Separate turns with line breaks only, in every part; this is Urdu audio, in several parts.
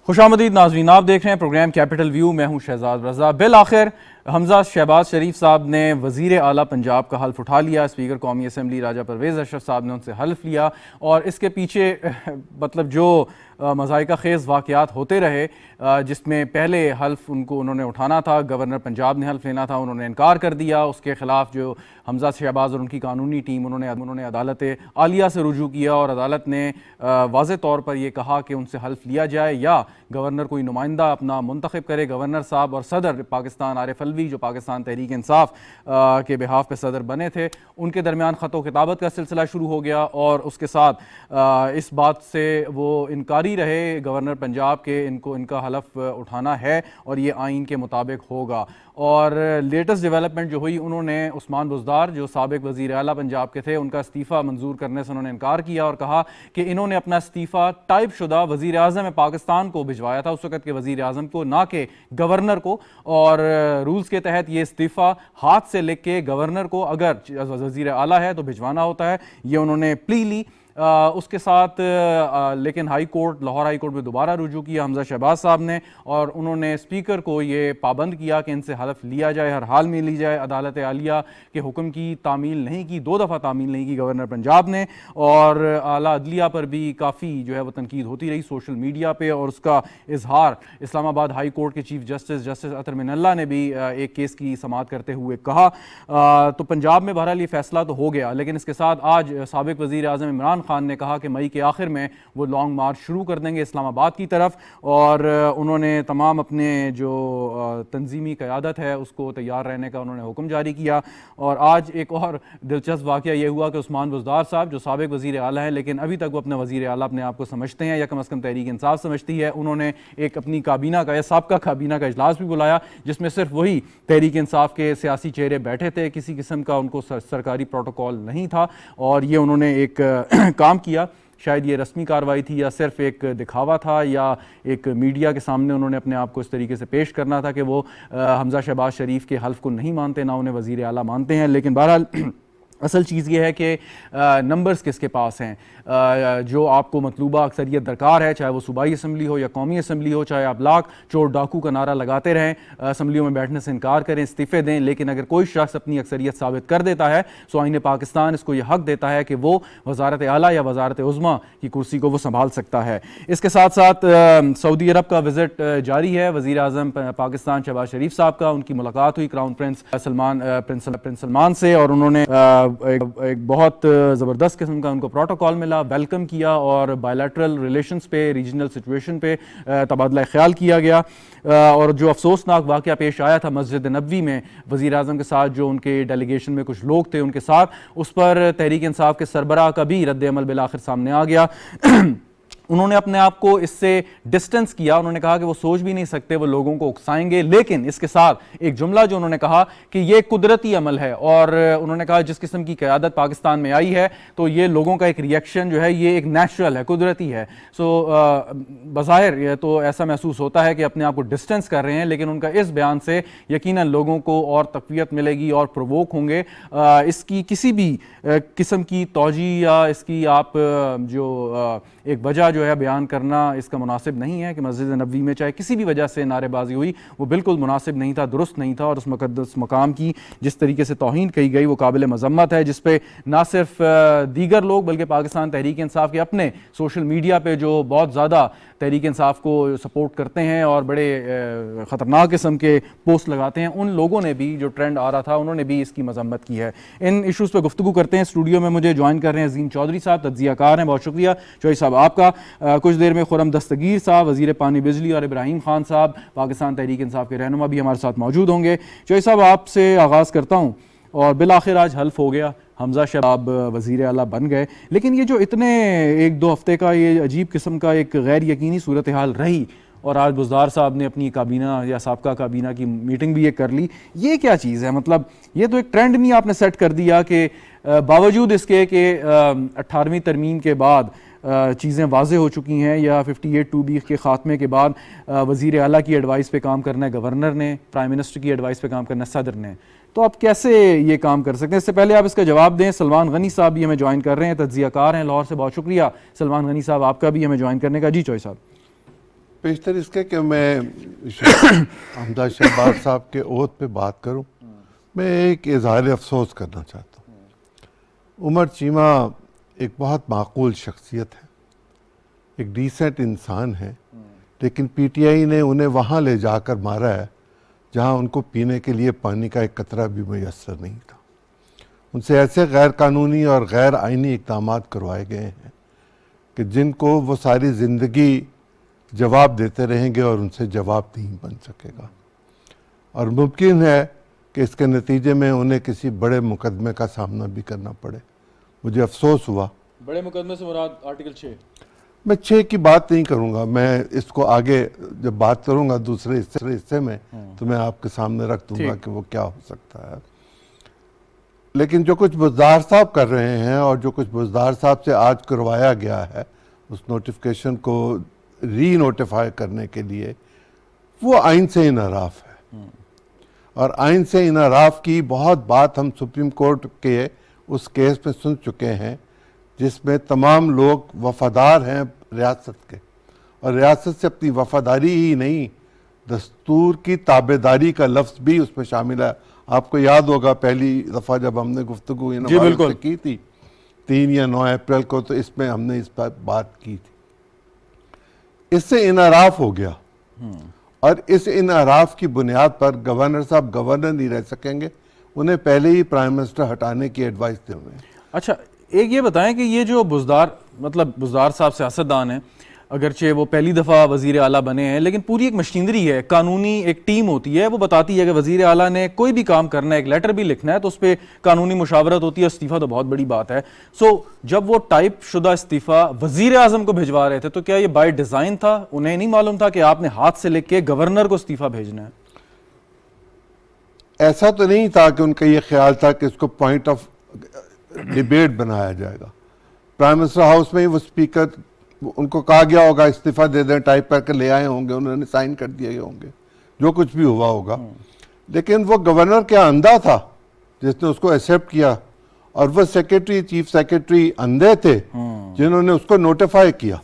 خوش آمدید ناظرین، آپ دیکھ رہے ہیں پروگرام کیپٹل ویو. میں ہوں شہزاد رضا. بالآخر حمزہ شہباز شریف صاحب نے وزیر اعلیٰ پنجاب کا حلف اٹھا لیا. اسپیکر قومی اسمبلی راجہ پرویز اشرف صاحب نے ان سے حلف لیا اور اس کے پیچھے مطلب جو مضحکہ خیز واقعات ہوتے رہے، جس میں پہلے حلف انہوں نے اٹھانا تھا، گورنر پنجاب نے حلف لینا تھا، انہوں نے انکار کر دیا. اس کے خلاف جو حمزہ شہباز اور ان کی قانونی ٹیم انہوں نے عدالت عالیہ سے رجوع کیا اور عدالت نے واضح طور پر یہ کہا کہ ان سے حلف لیا جائے یا گورنر کوئی نمائندہ اپنا منتخب کرے. گورنر صاحب اور صدر پاکستان عارف الوی جو پاکستان تحریک انصاف کے بحاف پہ صدر بنے تھے، ان کے درمیان خط و کتابت کا سلسلہ شروع ہو گیا اور اس کے ساتھ اس بات سے وہ انکاری رہے گورنر پنجاب کے ان کا حلف اٹھانا ہے اور یہ آئین کے مطابق ہوگا. اور لیٹسٹ ڈیولپمنٹ جو ہوئی، انہوں نے عثمان بزدار جو سابق وزیر اعلیٰ پنجاب کے تھے، ان کا استعفیٰ منظور کرنے سے انہوں نے انکار کیا اور کہا کہ انہوں نے اپنا استعفیٰ ٹائپ شدہ وزیر اعظم پاکستان کو بھجوایا تھا، اس وقت کے وزیر اعظم کو، نہ کہ گورنر کو. اور رولز کے تحت یہ استعفیٰ ہاتھ سے لکھ کے گورنر کو اگر وزیر اعلیٰ ہے تو بھجوانا ہوتا ہے. یہ انہوں نے پلی لی. اس کے ساتھ لیکن high court, Lahore high court میں دوبارہ رجوع کیا حمزہ شہباز صاحب نے اور انہوں نے اسپیکر کو یہ پابند کیا کہ ان سے حلف لیا جائے، ہر حال میں لی جائے. عدالت عالیہ کے حکم کی تعمیل نہیں کی، 2 دفعہ تعمیل نہیں کی گورنر پنجاب نے. اور اعلیٰ عدلیہ پر بھی کافی جو ہے وہ تنقید ہوتی رہی سوشل میڈیا پہ، اور اس کا اظہار اسلام آباد ہائی کورٹ کے چیف جسٹس اطہر من اللہ نے بھی ایک کیس کی سماعت کرتے ہوئے کہا. تو پنجاب میں بہرحال یہ فیصلہ تو ہو گیا، لیکن اس کے ساتھ آج سابق وزیر اعظم عمران خان نے کہا کہ مئی کے آخر میں وہ لانگ مارچ شروع کر دیں گے اسلام آباد کی طرف، اور انہوں نے تمام اپنے جو تنظیمی قیادت ہے اس کو تیار رہنے کا انہوں نے حکم جاری کیا. اور آج ایک اور دلچسپ واقعہ یہ ہوا کہ عثمان بزدار صاحب جو سابق وزیر اعلیٰ ہیں لیکن ابھی تک وہ اپنا وزیر اعلیٰ اپنے آپ کو سمجھتے ہیں یا کم از کم تحریک انصاف سمجھتی ہے، انہوں نے ایک اپنی کابینہ کا یا سابقہ کابینہ کا اجلاس بھی بلایا جس میں صرف وہی تحریک انصاف کے سیاسی چہرے بیٹھے تھے. کسی قسم کا ان کو سرکاری پروٹوکول نہیں تھا اور یہ انہوں نے ایک کام کیا. شاید یہ رسمی کارروائی تھی یا صرف ایک دکھاوا تھا یا ایک میڈیا کے سامنے انہوں نے اپنے آپ کو اس طریقے سے پیش کرنا تھا کہ وہ حمزہ شہباز شریف کے حلف کو نہیں مانتے، نہ انہیں وزیر اعلیٰ مانتے ہیں. لیکن بہرحال اصل چیز یہ ہے کہ نمبرز کس کے پاس ہیں. جو آپ کو مطلوبہ اکثریت درکار ہے، چاہے وہ صوبائی اسمبلی ہو یا قومی اسمبلی ہو، چاہے آپ لاکھ چور ڈاکو کا نعرہ لگاتے رہیں، اسمبلیوں میں بیٹھنے سے انکار کریں، استعفے دیں، لیکن اگر کوئی شخص اپنی اکثریت ثابت کر دیتا ہے تو آئین پاکستان اس کو یہ حق دیتا ہے کہ وہ وزارت اعلیٰ یا وزارت عظمیٰ کی کرسی کو وہ سنبھال سکتا ہے. اس کے ساتھ ساتھ سعودی عرب کا وزٹ جاری ہے وزیر اعظم پاکستان شہباز شریف صاحب کا. ان کی ملاقات ہوئی کراؤن پرنس سلمان سے اور انہوں نے ایک بہت زبردست قسم کا ان کو پروٹوکال ملا، ویلکم کیا اور بائیلیٹرل ریلیشنز پہ، ریجنل سچویشن پہ تبادلہ خیال کیا گیا. اور جو افسوسناک واقعہ پیش آیا تھا مسجد نبوی میں وزیر اعظم کے ساتھ، جو ان کے ڈیلیگیشن میں کچھ لوگ تھے ان کے ساتھ، اس پر تحریک انصاف کے سربراہ کا بھی رد عمل بالآخر سامنے آ گیا. انہوں نے اپنے آپ کو اس سے ڈسٹنس کیا. انہوں نے کہا کہ وہ سوچ بھی نہیں سکتے وہ لوگوں کو اکسائیں گے، لیکن اس کے ساتھ ایک جملہ جو انہوں نے کہا کہ یہ قدرتی عمل ہے اور انہوں نے کہا جس قسم کی قیادت پاکستان میں آئی ہے تو یہ لوگوں کا ایک ریئیکشن جو ہے یہ ایک نیچرل ہے، قدرتی ہے. بظاہر یہ تو ایسا محسوس ہوتا ہے کہ اپنے آپ کو ڈسٹنس کر رہے ہیں، لیکن ان کا اس بیان سے یقیناً لوگوں کو اور تقویت ملے گی اور پرووک ہوں گے. اس کی کسی بھی قسم کی توجیہ یا اس کی آپ جو ایک وجہ جو ہے بیان کرنا اس کا مناسب نہیں ہے کہ مسجد نبوی میں چاہے کسی بھی وجہ سے نعرے بازی ہوئی، وہ بالکل مناسب نہیں تھا، درست نہیں تھا. اور اس مقدس مقام کی جس طریقے سے توہین کی گئی وہ قابل مذمت ہے، جس پہ نہ صرف دیگر لوگ بلکہ پاکستان تحریک انصاف کے اپنے سوشل میڈیا پہ جو بہت زیادہ تحریک انصاف کو سپورٹ کرتے ہیں اور بڑے خطرناک قسم کے پوسٹ لگاتے ہیں، ان لوگوں نے بھی جو ٹرینڈ آ رہا تھا انہوں نے بھی اس کی مذمت کی ہے. ان ایشوز پہ گفتگو کرتے ہیں. اسٹوڈیو میں مجھے جوائن کر رہے ہیں عظیم چودھری صاحب، تجزیہ کار ہیں. بہت شکریہ چودھری صاحب آپ کا. کچھ دیر میں خرم دستگیر صاحب وزیر پانی بجلی اور ابراہیم خان صاحب پاکستان تحریک انصاف کے رہنما بھی ہمارے ساتھ موجود ہوں گے. چودھری صاحب آپ سے آغاز کرتا ہوں. اور بالآخر آج حلف ہو گیا، حمزہ شہباز وزیر اعلیٰ بن گئے، لیکن یہ جو اتنے 1-2 ہفتے کا یہ عجیب قسم کا ایک غیر یقینی صورتحال رہی اور آج بزدار صاحب نے اپنی کابینہ یا سابقہ کابینہ کی میٹنگ بھی یہ کر لی، یہ کیا چیز ہے؟ مطلب یہ تو ایک ٹرینڈ نہیں آپ نے سیٹ کر دیا کہ باوجود اس کے کہ 18ویں ترمیم کے بعد چیزیں واضح ہو چکی ہیں یا 58(2)B کے خاتمے کے بعد وزیر اعلیٰ کی ایڈوائس پہ کام کرنا ہے گورنر نے، پرائم منسٹر کی ایڈوائس پہ کام کرنا ہے صدر نے، تو آپ کیسے یہ کام کر سکتے ہیں؟ اس سے پہلے آپ اس کا جواب دیں. سلمان غنی صاحب بھی ہمیں جوائن کر رہے ہیں، تجزیہ کار ہیں لاہور سے. بہت شکریہ سلمان غنی صاحب آپ کا بھی ہمیں جوائن کرنے کا. جی چوہی صاحب.
بیشتر اس کے کہ میں حمزہ شہباز صاحب کے عہد پہ بات کروں. میں ایک اظہار افسوس کرنا چاہتا ہوں. عمر چیمہ ایک بہت معقول شخصیت ہے, ایک ڈیسنٹ انسان ہے, لیکن پی ٹی آئی نے انہیں وہاں لے جا کر مارا ہے جہاں ان کو پینے کے لیے پانی کا ایک قطرہ بھی میسر نہیں تھا. ان سے ایسے غیر قانونی اور غیر آئینی اقدامات کروائے گئے ہیں کہ جن کو وہ ساری زندگی جواب دیتے رہیں گے اور ان سے جواب نہیں بن سکے گا, اور ممکن ہے کہ اس کے نتیجے میں انہیں کسی بڑے مقدمے کا سامنا بھی کرنا پڑے. مجھے افسوس ہوا.
بڑے مقدمے سے مراد آرٹیکل 6. میں
6 کی بات نہیں کروں گا, میں اس کو آگے جب بات کروں گا دوسرے حصے میں تو میں آپ کے سامنے رکھ دوں گا کہ وہ کیا ہو سکتا ہے. لیکن جو کچھ بزدار صاحب کر رہے ہیں اور جو کچھ بزدار صاحب سے آج کروایا گیا ہے اس نوٹیفیکیشن کو ری نوٹیفائی کرنے کے لیے, وہ آئین سے انحراف ہے. اور آئین سے انحراف کی بہت بات ہم سپریم کورٹ کے اس کیس میں سن چکے ہیں جس میں تمام لوگ وفادار ہیں ریاست کے, اور ریاست سے اپنی وفاداری ہی نہیں دستور کی تابعداری کا لفظ بھی اس میں شامل ہے. آپ کو یاد ہوگا پہلی دفعہ جب ہم نے گفتگو ان حوالے سے کی تھی 3 یا 9 اپریل کو, تو اس میں ہم نے اس پر بات کی تھی. اس سے انحراف ہو گیا, اور اس انحراف کی بنیاد پر گورنر صاحب گورنر نہیں رہ سکیں گے. انہیں پہلے ہی پرائم منسٹر ہٹانے کی ایڈوائس دے ہوئے ہیں.
اچھا, ایک یہ بتائیں کہ یہ جو بزدار صاحب سیاستدان ہیں, اگرچہ وہ پہلی دفعہ وزیر اعلیٰ بنے ہیں, لیکن پوری ایک مشینری ہے, قانونی ایک ٹیم ہوتی ہے, وہ بتاتی ہے کہ وزیر اعلیٰ نے کوئی بھی کام کرنا ہے, ایک لیٹر بھی لکھنا ہے تو اس پہ قانونی مشاورت ہوتی ہے. استعفیٰ تو بہت بڑی بات ہے. جب وہ ٹائپ شدہ استعفیٰ وزیر اعظم کو بھجوا رہے تھے تو کیا یہ بائی ڈیزائن تھا؟ انہیں نہیں معلوم تھا کہ آپ نے ہاتھ سے لکھ کے گورنر کو استعفیٰ بھیجنا ہے؟
ایسا تو نہیں تھا کہ ان کا یہ خیال تھا کہ اس کو پوائنٹ آف ڈیبیٹ بنایا جائے گا. پرائم منسٹر ہاؤس میں ہی وہ اسپیکر, ان کو کہا گیا ہوگا استعفیٰ دے دیں, ٹائپ کر کے لے آئے ہوں گے, انہوں نے سائن کر دیے ہوں گے, جو کچھ بھی ہوا ہوگا. لیکن وہ گورنر کیا اندھا تھا جس نے اس کو ایکسیپٹ کیا, اور وہ سیکرٹری, چیف سیکرٹری اندھے تھے جنہوں نے اس کو نوٹیفائی کیا.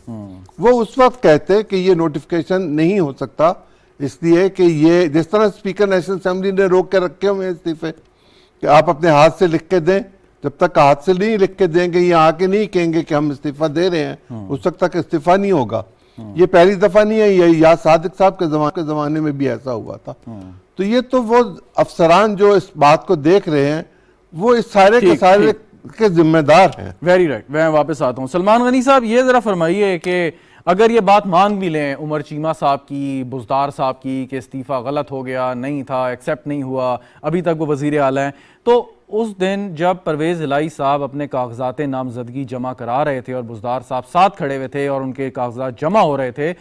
وہ اس وقت کہتے کہ یہ نوٹیفیکیشن نہیں ہو سکتا, اس لیے کہ یہ جس طرح اسپیکر نیشنل اسمبلی نے روک کے رکھے ہوئے استعفے کہ آپ اپنے ہاتھ سے لکھ کے دیں, جب تک ہاتھ سے نہیں لکھ کے دیں گے یا آ کے نہیں کہیں گے کہ ہم استعفیٰ دے رہے ہیں, اس وقت تک استعفیٰ نہیں ہوگا. یہ پہلی دفعہ نہیں ہے, یہ یا صادق صاحب کے زمانے میں بھی ایسا ہوا تھا. تو یہ تو وہ افسران جو اس بات کو دیکھ رہے ہیں وہ اس سارے کے سارے کے ذمہ دار ہیں.
Very right. میں واپس آتا ہوں. سلمان غنی صاحب, یہ ذرا فرمائیے کہ اگر یہ بات مان بھی لیں عمر چیمہ صاحب کی, بزدار صاحب کی, کہ استعفیٰ غلط ہو گیا, نہیں تھا, ایکسیپٹ نہیں ہوا, ابھی تک وہ وزیر اعلیٰ ہیں, تو اس دن جب پرویز الہی صاحب اپنے کاغذات نامزدگی جمع کرا رہے تھے اور بزدار صاحب ساتھ کھڑے ہوئے تھے اور ان کے کاغذات جمع ہو رہے تھے,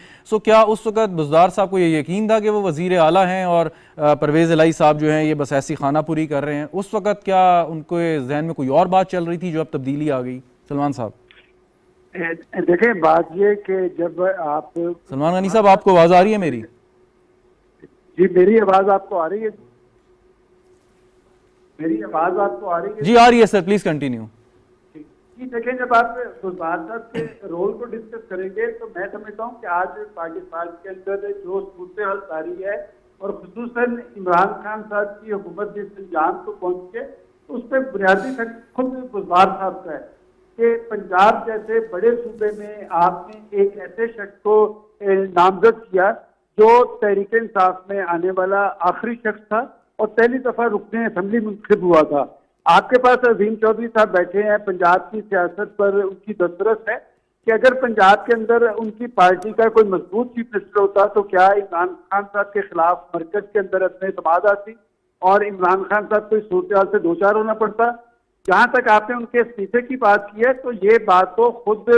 کیا اس وقت بزدار صاحب کو یہ یقین تھا کہ وہ وزیر اعلیٰ ہیں اور پرویز الہی صاحب جو ہیں یہ بس ایسی خانہ پوری کر رہے ہیں؟ اس وقت کیا ان کے ذہن میں کوئی اور بات چل رہی تھی جو اب تبدیلی آ گئی؟ سلمان صاحب
دیکھیں, بات یہ کہ جب آپ
سلمان غنی صاحب, آپ کو آواز آ رہی ہے میری؟
جی, میری آواز آپ کو آ رہی ہے؟ میری آواز آپ کو آ رہی ہے؟
جی آ رہی ہے سر, پلیز کنٹینیو.
جی دیکھیں, جب آپ بزدار صاحب کے رول کو ڈسکس کریں گے تو میں سمجھتا ہوں کہ آج پاکستان کے اندر جو صورتحال جاری ہے اور خصوصاً عمران خان صاحب کی حکومت جس انجام کو پہنچ کے, اس پہ بنیادی شک خود بزدار صاحب کا ہے کہ پنجاب جیسے بڑے صوبے میں آپ نے ایک ایسے شخص کو نامزد کیا جو تحریک انصاف میں آنے والا آخری شخص تھا اور پہلی دفعہ رکن اسمبلی منتخب ہوا تھا. آپ کے پاس عظیم چودھری صاحب بیٹھے ہیں, پنجاب کی سیاست پر ان کی دسترس ہے کہ اگر پنجاب کے اندر ان کی پارٹی کا کوئی مضبوط چیف منسٹر ہوتا تو کیا عمران خان صاحب کے خلاف مرکز کے اندر اپنے اعتماد آتی اور عمران خان صاحب کو اس صورتحال سے دوچار ہونا پڑتا. جہاں تک آپ نے ان کے استعفے کی بات کی ہے تو یہ بات تو خود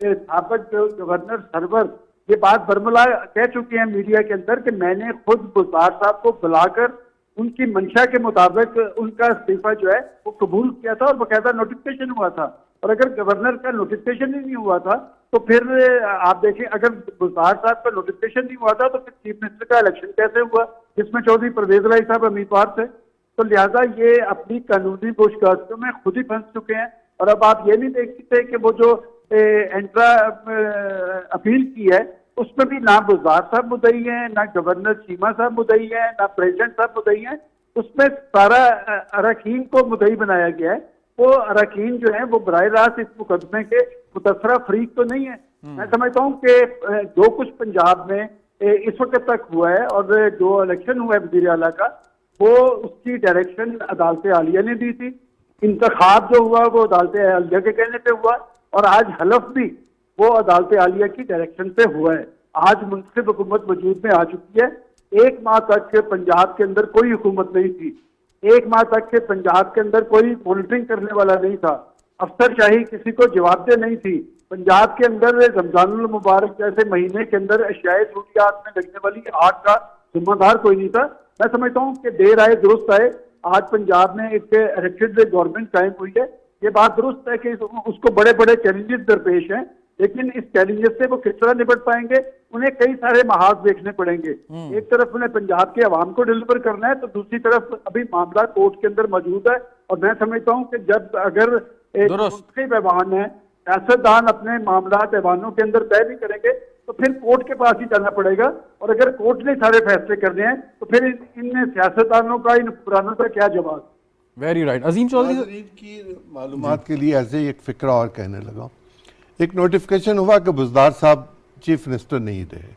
سابق گورنر سرور یہ بات برملا کہہ چکے ہیں میڈیا کے اندر کہ میں نے خود بزدار صاحب کو بلا کر ان کی منشا کے مطابق ان کا استعفیٰ جو ہے وہ قبول کیا تھا اور باقاعدہ نوٹیفیکیشن ہوا تھا. اور اگر گورنر کا نوٹیفیکیشن ہی نہیں ہوا تھا تو پھر آپ دیکھیں, اگر بزدار صاحب کا نوٹیفیکیشن نہیں ہوا تھا تو پھر چیف منسٹر کا الیکشن کیسے ہوا جس میں چودھری پرویز الہی صاحب امیدوار تھے؟ تو لہٰذا یہ اپنی قانونی پوشکاشتوں میں خود ہی پھنس چکے ہیں. اور اب آپ یہ نہیں دیکھ سکتے کہ وہ جو انٹرا اپیل کی ہے اس میں بھی نہ بزدار صاحب مدعی ہیں، نہ گورنر چیمہ صاحب مدعی ہیں، نہ پریزیڈنٹ صاحب مدعی ہیں. اس میں سارا اراکین کو مدعی بنایا گیا ہے. وہ اراکین جو ہیں وہ براہ راست اس مقدمے کے متاثرہ فریق تو نہیں ہے. میں سمجھتا ہوں کہ جو کچھ پنجاب میں اس وقت تک ہوا ہے اور جو الیکشن ہوا ہے وزیر اعلیٰ کا، وہ اس کی ڈائریکشن عدالت عالیہ نے دی تھی. انتخاب جو ہوا وہ عدالت عالیہ کے کہنے پہ ہوا، اور آج حلف بھی وہ عدالت عالیہ کی ڈائریکشن پہ ہوا ہے. آج منتخب حکومت وجود میں آ چکی ہے. 1 ماہ تک کے پنجاب کے اندر کوئی حکومت نہیں تھی. 1 ماہ تک کے پنجاب کے اندر کوئی مانیٹرنگ کرنے والا نہیں تھا. افسر شاہی کسی کو جواب دہ نہیں تھی. پنجاب کے اندر رمضان المبارک جیسے مہینے کے اندر اشیاء ضروریات میں لگنے والی آگ کا ذمہ دار کوئی نہیں تھا. میں سمجھتا ہوں کہ دیر آئے درست آئے. آج پنجاب میں ایک الیکٹڈ گورنمنٹ قائم ہوئی ہے. یہ بات درست ہے کہ اس کو بڑے بڑے چیلنجز درپیش ہیں، لیکن اس چیلنجز سے وہ کس طرح نپٹ پائیں گے؟ انہیں کئی سارے محاذ دیکھنے پڑیں گے. ایک طرف انہیں پنجاب کے عوام کو ڈیلیور کرنا ہے، تو دوسری طرف ابھی معاملہ کورٹ کے اندر موجود ہے. اور میں سمجھتا ہوں کہ جب اگر منتخب ایوان ہے، سیاستدان اپنے معاملات ایوانوں کے اندر طے بھی کریں گے تو پھر کورٹ کے پاس ہی جانا پڑے گا. اور اگر کورٹ نے سارے فیصلے کرنے ہیں تو پھر ان سیاستدانوں کا، ان حکمرانوں کا کیا جواب؟
Very right. عظیم چودھری
ناظرین کی معلومات کے لیے ایسے ایک فکرہ اور کہنے لگا. ایک نوٹیفیکیشن ہوا کہ بزدار صاحب چیف منسٹر نہیں رہے.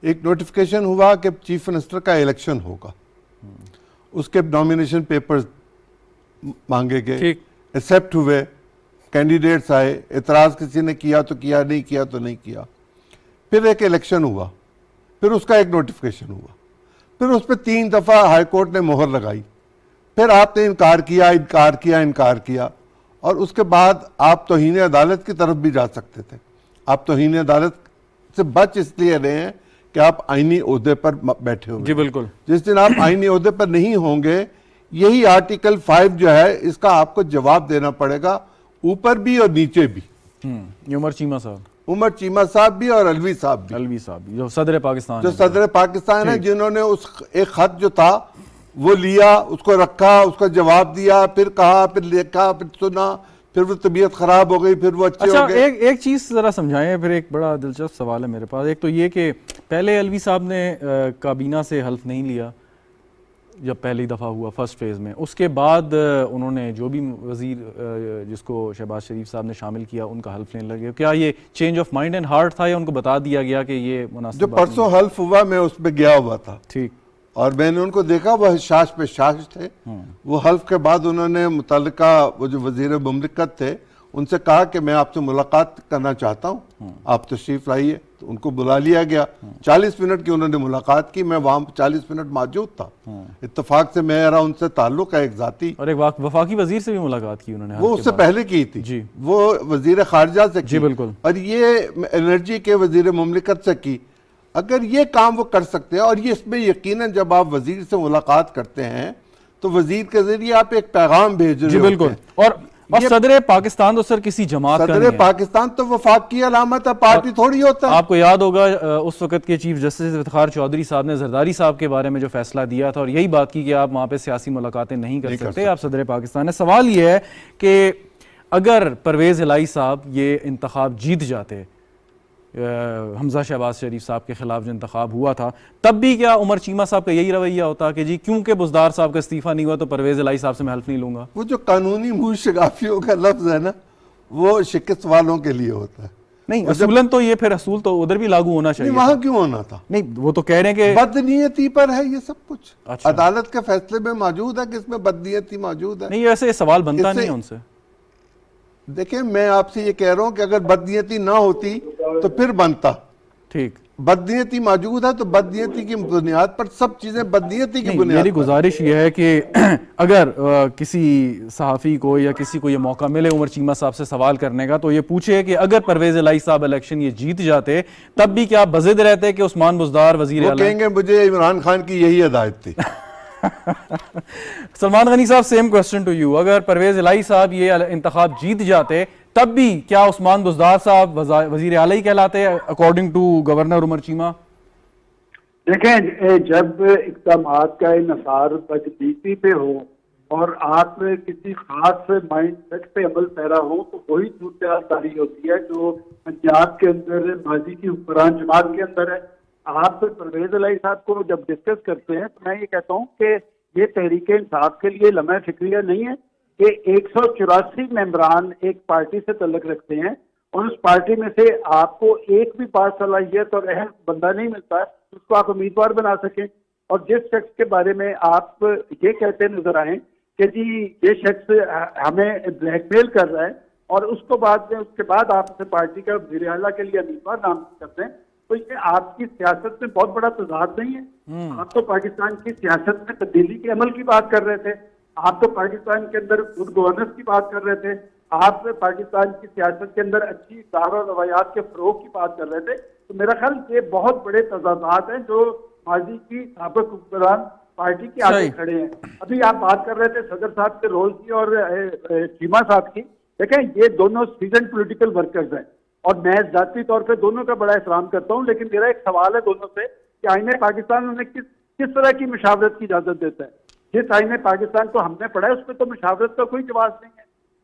ایک نوٹیفیکیشن ہوا کہ چیف منسٹر کا الیکشن ہوگا. اس کے نامینیشن پیپرز مانگے گئے، ایکسیپٹ ہوئے، کینڈیڈیٹس آئے، اعتراض کسی نے کیا تو کیا، نہیں کیا تو نہیں کیا. پھر ایک الیکشن ہوا، پھر اس کا ایک نوٹیفیکیشن ہوا، پھر اس پہ 3 دفعہ ہائی کورٹ نے مہر لگائی. پھر آپ نے انکار کیا، اور اس کے بعد آپ توہین عدالت کی طرف بھی جا سکتے تھے. آپ توہین عدالت سے بچ اس لیے رہے ہیں کہ آپ آئینی عہدے پر بیٹھے ہوئے.
جی بالکل.
جس دن آپ آئینی عہدے پر نہیں ہوں گے، یہی آرٹیکل 5 جو ہے اس کا آپ کو جواب دینا پڑے گا، اوپر بھی اور نیچے بھی.
عمر چیمہ
صاحب بھی اور الوی صاحب بھی،
جو صدر پاکستان
ہے، جنہوں نے اس ایک خط جو تھا وہ لیا، اس کو رکھا، اس کا جواب دیا، پھر کہا، پھر لکھا، پھر سنا، پھر وہ طبیعت خراب ہو گئی، پھر وہ اچھے ہو گئے.
ایک چیز ذرا سمجھائیں. پھر ایک بڑا دلچسپ سوال ہے میرے پاس. ایک تو یہ کہ پہلے الوی صاحب نے کابینہ سے حلف نہیں لیا جب پہلی دفعہ ہوا فرسٹ فیز میں. اس کے بعد انہوں نے جو بھی وزیر جس کو شہباز شریف صاحب نے شامل کیا ان کا حلف لینے لگے. کیا یہ change of mind and heart تھا یا ان کو بتا دیا گیا کہ یہ مناسب؟
جو پرسوں حلف ہوا میں اس پہ گیا ہوا تھا،
ٹھیک،
اور میں نے ان کو دیکھا وہ شاش پہ شاش تھے. وہ حلف کے بعد انہوں نے متعلقہ وہ جو وزیر مملکت تھے ان سے کہا کہ میں آپ سے ملاقات کرنا چاہتا ہوں، آپ تشریف لائیے. تو ان کو بلا لیا گیا. 40 منٹ کی انہوں نے ملاقات کی. میں وہاں 40 منٹ موجود تھا. اتفاق سے میرا ان سے تعلق ہے ایک ذاتی.
اور ایک وفاقی وزیر سے بھی ملاقات کی انہوں نے،
وہ اس سے پہلے کی تھی.
جی،
وہ وزیر خارجہ سے کی.
جی بالکل.
اور یہ انرجی کے وزیر مملکت سے کی. اگر یہ کام وہ کر سکتے ہیں، اور یہ اس میں یقیناً جب آپ وزیر سے ملاقات کرتے ہیں تو وزیر کے ذریعے آپ ایک پیغام بھیج رہے
ہیں. جی بالکل. اور صدر پاکستان تو سر کسی جماعت کا نہیں ہے.
صدر پاکستان تو وفاق کی علامت ہے، پارٹی تھوڑی ہوتا ہے.
آپ کو یاد ہوگا اس وقت کے چیف جسٹس افتخار چودھری صاحب نے زرداری صاحب کے بارے میں جو فیصلہ دیا تھا اور یہی بات کی کہ آپ وہاں پہ سیاسی ملاقاتیں نہیں کر سکتے، آپ صدر پاکستان ہے. سوال یہ ہے کہ اگر پرویز الہی صاحب یہ انتخاب جیت جاتے، حمزہ شہباز شریف صاحب کے خلاف جو انتخاب ہوا تھا، تب بھی کیا عمر چیمہ صاحب کا یہی رویہ ہوتا کہ جی کیونکہ بزدار صاحب کا استعفیٰ نہیں ہوا تو پرویز الہی صاحب سے میں حلف نہیں لوں گا؟
وہ جو قانونی منہ شگافیوں کا لفظ ہے نا، وہ شکست والوں کے لیے ہوتا ہے.
نہیں، اصولاً تو یہ پھر اصول تو ادھر بھی لاگو ہونا چاہیے.
وہاں کیوں ہونا تھا؟
نہیں، وہ تو کہہ رہے ہیں کہ
بدنیتی پر ہے یہ سب کچھ.
اچھا.
عدالت کے فیصلے میں موجود ہے کہ اس میں بدنیتی موجود ہے.
نہیں، ایسے سوال بنتا نہیں ہے ان سے.
دیکھیں میں آپ سے یہ کہہ رہا ہوں کہ اگر بدنیتی نہ ہوتی تو پھر بنتا.
ٹھیک،
بدنیتی موجود ہے تو بدنیتی کی بنیاد پر سب چیزیں بدنیتی کی بنیاد.
میری گزارش یہ ہے کہ اگر کسی صحافی کو یا کسی کو یہ موقع ملے عمر چیمہ صاحب سے سوال کرنے کا تو یہ پوچھے کہ اگر پرویز الہی صاحب الیکشن یہ جیت جاتے تب بھی کیا بضد رہتے کہ عثمان بزدار وزیر اعلیٰ؟
وہ کہیں گے مجھے عمران خان کی یہی ہدایت تھی.
سلمان غنی صاحب، سیم کوسچن ٹو یو. اگر پرویز الہی صاحب یہ انتخاب جیت جاتے تب بھی کیا عثمان بزدار صاحب وزیر اعلیٰ ہی کہلاتے اکارڈنگ ٹو گورنر عمر چیمہ؟
دیکھیں، جب اقدامات کا انحصار بدنیتی پہ ہو اور آپ کسی خاص مائنڈ سیٹ پہ عمل پیرا ہو تو وہی صورتحال طاری ہوتی ہے جو پنجاب کے اندر ماضی کی حکمران جماعت کے اندر ہے. آپ پرویز الہی صاحب کو جب ڈسکس کرتے ہیں تو میں یہ کہتا ہوں کہ یہ تحریک انصاف کے لیے لمحہ فکریہ نہیں ہے کہ 184 ممبران ایک پارٹی سے تعلق رکھتے ہیں اور اس پارٹی میں سے آپ کو ایک بھی پاس صلاحیت اور اہم بندہ نہیں ملتا ہے اس کو آپ امیدوار بنا سکیں. اور جس شخص کے بارے میں آپ یہ کہتے نظر آئیں کہ جی یہ شخص ہمیں بلیک میل کر رہا ہے اور اس کے بعد آپ اسے پارٹی کا وزیر اعلیٰ کے لیے امیدوار نامزد کرتے ہیں تو یہ آپ کی سیاست میں بہت بڑا تضاد نہیں ہے. آپ تو پاکستان کی سیاست میں تبدیلی کے عمل کی بات کر رہے تھے, آپ تو پاکستان کے اندر گڈ گورننس کی بات کر رہے تھے, آپ پاکستان کی سیاست کے اندر اچھی اقدار اور روایات کے فروغ کی بات کر رہے تھے. تو میرا خیال یہ بہت بڑے تضادات ہیں جو ماضی کی سابق حکمران پارٹی کے آگے کھڑے ہیں. ابھی آپ بات کر رہے تھے صدر صاحب کے رول کی اور چیمہ صاحب کی. دیکھیں یہ دونوں سیزن پولیٹیکل ورکرز ہیں اور میں ذاتی طور پہ دونوں کا بڑا احترام کرتا ہوں, لیکن میرا ایک سوال ہے دونوں سے کہ آئین پاکستان انہیں کس طرح کی مشاورت کی اجازت دیتا ہے. جس آئین پاکستان کو ہم نے پڑھا ہے اس میں تو مشاورت کا کوئی جواز نہیں ہے.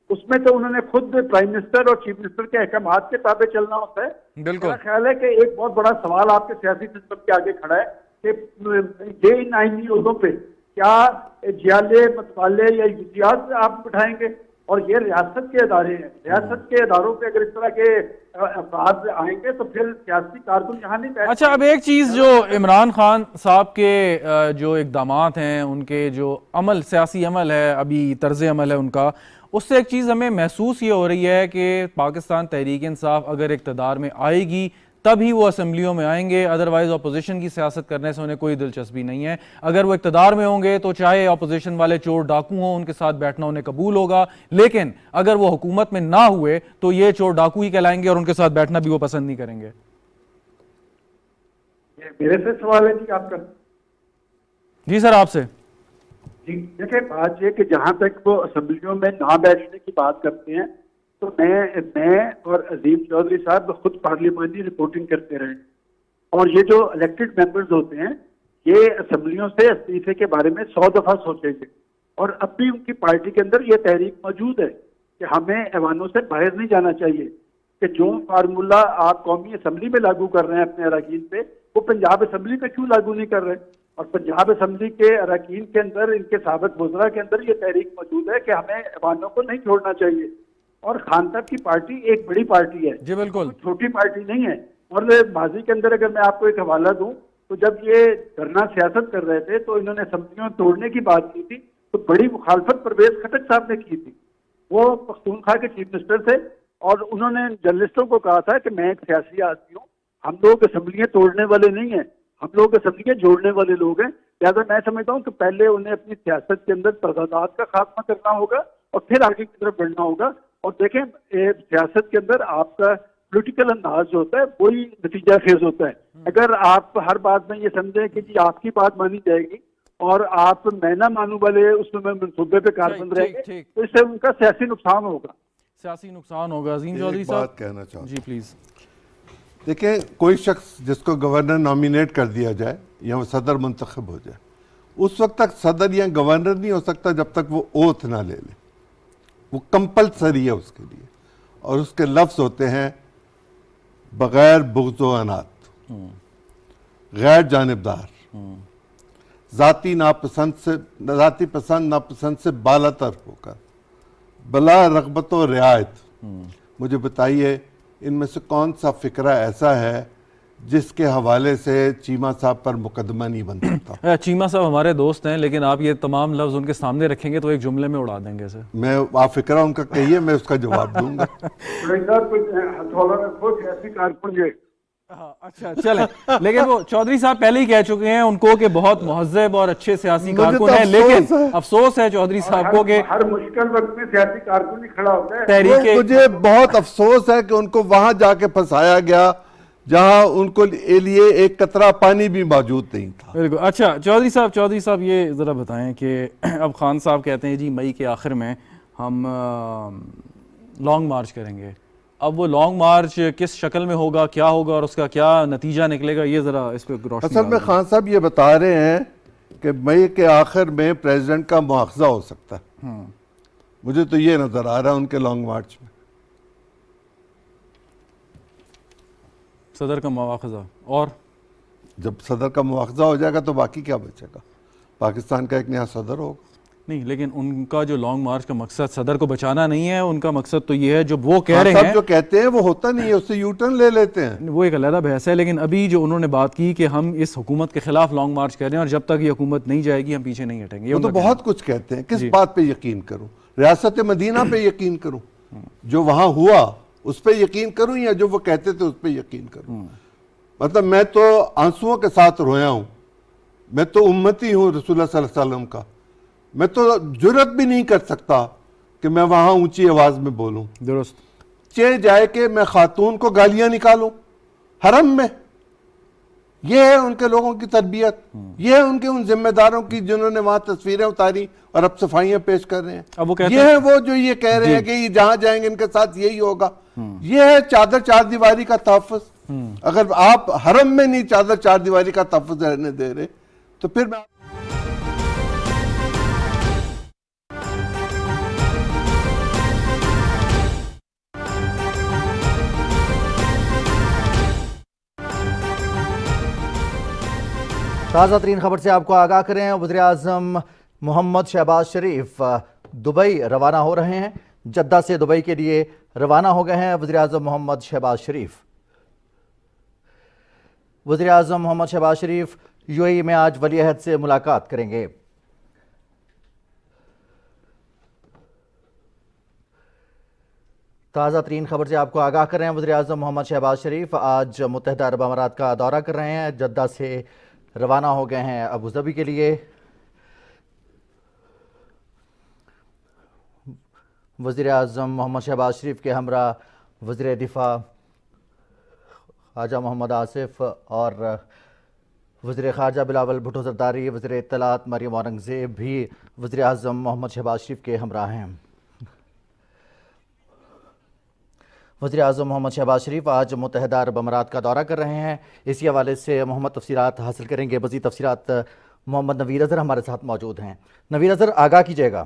اس میں تو انہوں نے خود پرائم منسٹر اور چیف منسٹر کے احکامات کے تابع چلنا ہوتا ہے. میرا خیال ہے کہ ایک بہت بڑا سوال آپ کے سیاسی سسٹم کے آگے کھڑا ہے کہ یہ ان آئینی عہدوں پہ کیا جیالے متوالے یا جزیات آپ بٹھائیں گے, اور یہ ریاست کے ادارے ہیں. ریاست کے اداروں پہ اگر اس طرح کے افراد آئیں گے تو پھر سیاسی کارکن یہاں نہیں بیٹھ.
اچھا, اب ایک چیز جو عمران خان صاحب کے جو اقدامات ہیں, ان کے جو عمل سیاسی عمل ہے, ابھی طرز عمل ہے ان کا, اس سے ایک چیز ہمیں محسوس یہ ہو رہی ہے کہ پاکستان تحریک انصاف اگر اقتدار میں آئے گی تب ہی وہ اسمبلیوں میں آئیں گے, ادروائز اپوزیشن کی سیاست کرنے سے انہیں کوئی دلچسپی نہیں ہے. اگر وہ اقتدار میں ہوں گے تو چاہے اپوزیشن والے چور ڈاکو ہوں ان کے ساتھ بیٹھنا انہیں قبول ہوگا, لیکن اگر وہ حکومت میں نہ ہوئے تو یہ چور ڈاکو ہی کہلائیں گے اور ان کے ساتھ بیٹھنا بھی وہ پسند نہیں کریں گے.
میرے سے سوال ہے جی آپ کا.
جی سر, آپ سے.
جی دیکھیں بات یہ کہ جہاں تک وہ اسمبلیوں میں نہ بیٹھنے کی بات کرتے ہیں تو میں اور عظیم چودھری صاحب خود پارلیمانی رپورٹنگ کرتے رہے, اور یہ جو الیکٹڈ ممبرز ہوتے ہیں یہ اسمبلیوں سے استعفے کے بارے میں 100 دفعہ سوچیں گے, اور اب بھی ان کی پارٹی کے اندر یہ تحریک موجود ہے کہ ہمیں ایوانوں سے باہر نہیں جانا چاہیے, کہ جو فارمولہ آپ قومی اسمبلی میں لاگو کر رہے ہیں اپنے اراکین پہ وہ پنجاب اسمبلی پہ کیوں لاگو نہیں کر رہے. اور پنجاب اسمبلی کے اراکین کے اندر, ان کے سابق وزراء کے اندر یہ تحریک موجود ہے کہ ہمیں ایوانوں کو نہیں چھوڑنا چاہیے. اور خان صاحب کی پارٹی ایک بڑی پارٹی ہے,
جی بالکل
چھوٹی پارٹی نہیں ہے. اور ماضی کے اندر اگر میں آپ کو ایک حوالہ دوں تو جب یہ دھرنا سیاست کر رہے تھے تو انہوں نے اسمبلیوں توڑنے کی بات کی تھی تو بڑی مخالفت پرویز خٹک صاحب نے کی تھی. وہ پختونخوا کے چیف منسٹر تھے اور انہوں نے جرنلسٹوں کو کہا تھا کہ میں ایک سیاسی آدمی ہوں, ہم لوگ اسمبلیاں توڑنے والے نہیں ہیں, ہم لوگ اسمبلیاں جوڑنے والے لوگ ہیں. لہٰذا میں سمجھتا ہوں کہ پہلے انہیں اپنی سیاست کے اندر تضادات کا خاتمہ کرنا ہوگا اور پھر آگے کی طرف بڑھنا ہوگا. اور دیکھیں سیاست کے اندر آپ کا پولیٹیکل انداز جو ہوتا ہے وہی نتیجہ خیز ہوتا ہے. اگر آپ ہر بات میں یہ سمجھیں کہ جی آپ کی بات مانی جائے گی اور آپ میں نہ مانو والے اس میں منصوبے پہ کاربند رہیں گے تو اس سے ان کا سیاسی نقصان ہوگا.
سیاسی نقصان ہوگا. عظیم چودھری صاحب
بات کہنا چاہوں
جی پلیز.
دیکھیں کوئی شخص جس کو گورنر نامینیٹ کر دیا جائے یا وہ صدر منتخب ہو جائے, اس وقت تک صدر یا گورنر نہیں ہو سکتا جب تک وہ اوتھ نہ لے لے. وہ کمپلسری ہے اس کے لیے, اور اس کے لفظ ہوتے ہیں بغیر بغض و عناد, غیر جانبدار, ذاتی پسند ناپسند سے بالاتر ہو کر, بلا رغبت و رعایت. مجھے بتائیے ان میں سے کون سا فکرہ ایسا ہے جس کے حوالے سے چیمہ صاحب پر مقدمہ نہیں بن سکتا؟
چیمہ صاحب ہمارے دوست ہیں, لیکن آپ یہ تمام لفظ ان کے سامنے رکھیں گے تو ایک جملے میں اڑا دیں گے. سر
میں آپ فکرہ ان کا کہیے, میں اس کا جواب دوں گا.
اچھا چلیں, لیکن وہ چودھری صاحب پہلے ہی کہہ چکے ہیں ان کو کہ بہت مہذب اور اچھے سیاسی کارکن ہیں, لیکن افسوس ہے چودھری صاحب کو کہ
ہر مشکل وقت میں سیاسی کارکن ہی کھڑا ہوتا ہے.
تحریک
مجھے بہت افسوس ہے کہ ان کو وہاں جا کے پھنسایا گیا جہاں ان کو لیے ایک قطرہ پانی بھی موجود نہیں تھا.
بالکل. اچھا چودھری صاحب یہ ذرا بتائیں کہ اب خان صاحب کہتے ہیں جی مئی کے آخر میں ہم لانگ مارچ کریں گے. اب وہ لانگ مارچ کس شکل میں ہوگا, کیا ہوگا اور اس کا کیا نتیجہ نکلے گا, یہ ذرا اس پہ روشنی.
اصل میں خان صاحب یہ بتا رہے ہیں کہ مئی کے آخر میں پریزیڈنٹ کا مواخذہ ہو سکتا ہے. مجھے تو یہ نظر آ رہا ہے ان کے لانگ مارچ میں.
صدر کا مواخذہ، اور
جب صدر کا مواخذہ ہو جائے گا تو باقی کیا بچے گا؟ پاکستان کا ایک نیا صدر ہوگا.
نہیں، لیکن ان کا جو لانگ مارچ کا مقصد صدر کو بچانا نہیں ہے، ان کا مقصد تو یہ ہے جو وہ کہہ رہے
سب
ہیں،
جو کہتے ہیں وہ ہوتا نہیں ہے، اس سے یو ٹرن لے لیتے ہیں.
وہ ایک علیحدہ بحث ہے. لیکن ابھی جو انہوں نے بات کی کہ ہم اس حکومت کے خلاف لانگ مارچ کر رہے ہیں اور جب تک یہ حکومت نہیں جائے گی ہم پیچھے نہیں ہٹیں گے. یہ
وہ
ان
تو
کا کہنا
بہت کچھ کہتے ہیں. کس بات پہ یقین کروں؟ ریاست مدینہ پہ یقین کروں جو وہاں ہوا اس پہ یقین کروں، یا جو وہ کہتے تھے اس پہ یقین کروں؟ مطلب میں تو آنسوؤں کے ساتھ رویا ہوں. میں تو امتی ہوں رسول اللہ صلی اللہ علیہ وسلم کا. میں تو جرت بھی نہیں کر سکتا کہ میں وہاں اونچی آواز میں بولوں.
درست.
جائے کہ میں خاتون کو گالیاں نکالوں حرم میں. یہ ہے ان کے لوگوں کی تربیت، یہ ہے ان کے ان ذمہ داروں کی جنہوں نے وہاں تصویریں اتاری اور اب صفائیاں پیش کر رہے ہیں.
اب وہ کہتے
یہ ہے وہ جو یہ کہہ رہے ہیں کہ یہ جہاں جائیں گے ان کے ساتھ یہی ہوگا. یہ ہے چادر چار دیواری کا تحفظ. اگر آپ حرم میں نہیں چادر چار دیواری کا تحفظ رہنے دے رہے تو پھر میں
تازہ ترین خبر سے آپ کو آگاہ کریں. وزیر اعظم محمد شہباز شریف دبئی روانہ ہو رہے ہیں. جدہ سے دبئی کے لیے روانہ ہو گئے ہیں وزیر اعظم محمد شہباز شریف. وزیر اعظم محمد شہباز شریف یو اے ای میں آج ولی عہد سے ملاقات کریں گے. تازہ ترین خبر سے آپ کو آگاہ کر رہے ہیں. وزیر اعظم محمد شہباز شریف آج متحدہ عرب امارات کا دورہ کر رہے ہیں. جدہ سے روانہ ہو گئے ہیں ابوظبی کے لیے. وزیر اعظم محمد شہباز شریف کے ہمراہ وزیر دفاع خواجہ محمد آصف اور وزیر خارجہ بلاول بھٹو زرداری، وزیر اطلاعات مریم اورنگزیب بھی وزیر اعظم محمد شہباز شریف کے ہمراہ ہیں. وزیر اعظم محمد شہباز شریف آج متحدہ عرب امارات کا دورہ کر رہے ہیں. اسی حوالے سے محمد تفصیلات حاصل کریں گے. مزید تفصیلات محمد نویر اظہر ہمارے ساتھ موجود ہیں. نویر اظہر، آگاہ کیجیے گا.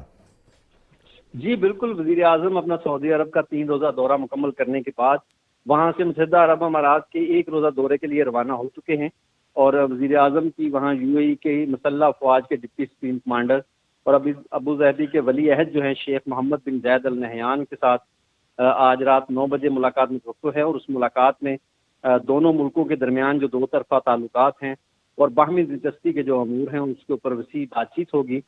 جی بالکل، وزیر اعظم اپنا سعودی عرب کا 3 روزہ دورہ مکمل کرنے کے بعد وہاں سے متحدہ عرب امارات کے 1 روزہ دورے کے لیے روانہ ہو چکے ہیں. اور وزیر اعظم کی وہاں یو اے ای کے مسلح افواج کے ڈپٹی سپریم کمانڈر اور ابوظہبی کے ولی عہد جو ہیں شیخ محمد بن زید ال نہیان کے ساتھ آج رات 9 بجے ملاقات متوقع ہے. اور اس ملاقات میں دونوں ملکوں کے درمیان جو 2 طرفہ تعلقات ہیں اور باہمی دلچسپی کے جو امور ہیں اس کے اوپر وسیع بات چیت ہوگی.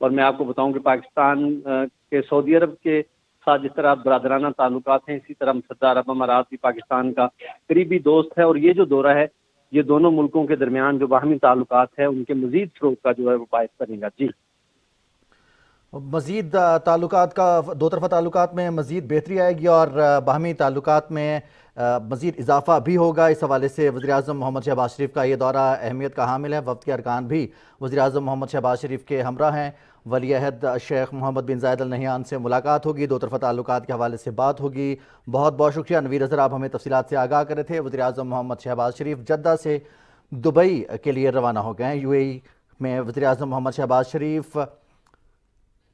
اور میں آپ کو بتاؤں کہ پاکستان کے سعودی عرب کے ساتھ جس طرح برادرانہ تعلقات ہیں، اسی طرح متحدہ عرب امارات بھی پاکستان کا قریبی دوست ہے. اور یہ جو دورہ ہے یہ دونوں ملکوں کے درمیان جو باہمی تعلقات ہیں ان کے مزید فروغ کا جو ہے وہ باعث بنے گا. جی،
مزید تعلقات کا 2 طرفہ تعلقات میں مزید بہتری آئے گی اور باہمی تعلقات میں مزید اضافہ بھی ہوگا. اس حوالے سے وزیر اعظم محمد شہباز شریف کا یہ دورہ اہمیت کا حامل ہے. وفد کے ارکان بھی وزیر اعظم محمد شہباز شریف کے ہمراہ ہیں. ولی عہد شیخ محمد بن زاید ال نہیان سے ملاقات ہوگی. 2 طرفہ تعلقات کے حوالے سے بات ہوگی. بہت بہت شکریہ نویر اظہر، آپ ہمیں تفصیلات سے آگاہ کر رہے تھے. وزیر اعظم محمد شہباز شریف جدہ سے دبئی کے لیے روانہ ہو گئے ہیں. یو اے ای میں وزیر اعظم محمد شہباز شریف